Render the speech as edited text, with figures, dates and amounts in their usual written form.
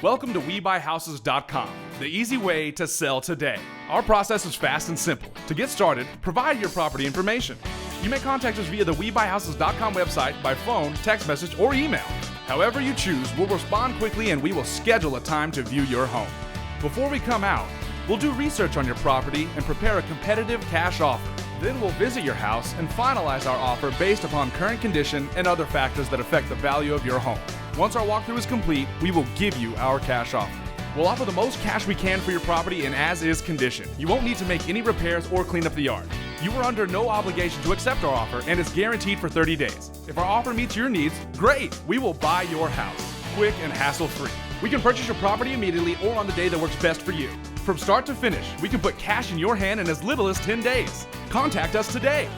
Welcome to WeBuyHouses.com, the easy way to sell today. Our process is fast and simple. To get started, provide your property information. You may contact us via the WeBuyHouses.com website by phone, text message, or email. However you choose, we'll respond quickly and we will schedule a time to view your home. Before we come out, we'll do research on your property and prepare a competitive cash offer. Then we'll visit your house and finalize our offer based upon current condition and other factors that affect the value of your home. Once our walkthrough is complete, we will give you our cash offer. We'll offer the most cash we can for your property in as-is condition. You won't need to make any repairs or clean up the yard. You are under no obligation to accept our offer and it's guaranteed for 30 days. If our offer meets your needs, great! We will buy your house, quick and hassle-free. We can purchase your property immediately or on the day that works best for you. From start to finish, we can put cash in your hand in as little as 10 days. Contact us today.